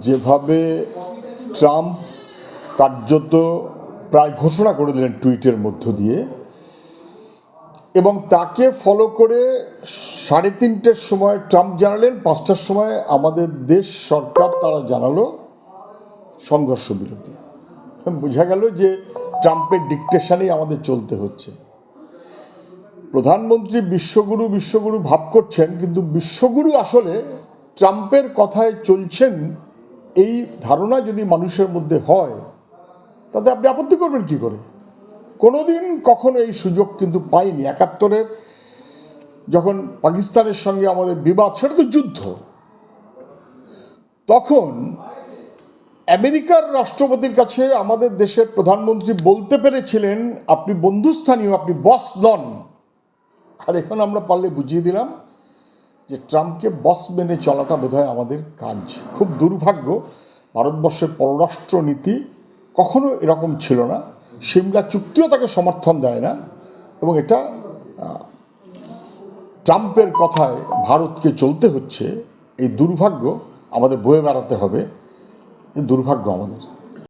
যেভাবে ট্রাম্প কার্যত প্রায় ঘোষণা করে দিলেন টুইটের মধ্য দিয়ে, এবং তাকে ফলো করে 3:30টার সময় ট্রাম্প জানালেন, 5টার সময় আমাদের দেশ সরকার তারা জানালো সংঘর্ষ বিরতি। বোঝা গেল যে ট্রাম্পের ডিকটেশনেই আমাদের চলতে হচ্ছে। প্রধানমন্ত্রী বিশ্বগুরু বিশ্বগুরু ভাব করছেন, কিন্তু বিশ্বগুরু আসলে ট্রাম্পের কথায় চলছেন, এই ধারণা যদি মানুষের মধ্যে হয় তাতে আপনি আপত্তি করবেন কি করে? কোনোদিন কখনো এই সুযোগ কিন্তু পাইনি। 71-এর যখন পাকিস্তানের সঙ্গে আমাদের বিবাদ, সেটা তো যুদ্ধ, তখন আমেরিকার রাষ্ট্রপতির কাছে আমাদের দেশের প্রধানমন্ত্রী বলতে পেরেছিলেন আপনি বন্ধুস্থানীয়, আপনি বস নন। আর এখন আমরা পারলে বুঝিয়ে দিলাম যে ট্রাম্পকে বস মেনে চলাটা বোধহয় আমাদের কাজ। খুব দুর্ভাগ্য, ভারতবর্ষের পররাষ্ট্র নীতি কখনো এরকম ছিল না। সিমলা চুক্তিও তাকে সমর্থন দেয় না, এবং এটা ট্রাম্পের কথায় ভারতকে চলতে হচ্ছে। এই দুর্ভাগ্য আমাদের বয়ে বেড়াতে হবে, এই দুর্ভাগ্য আমাদের।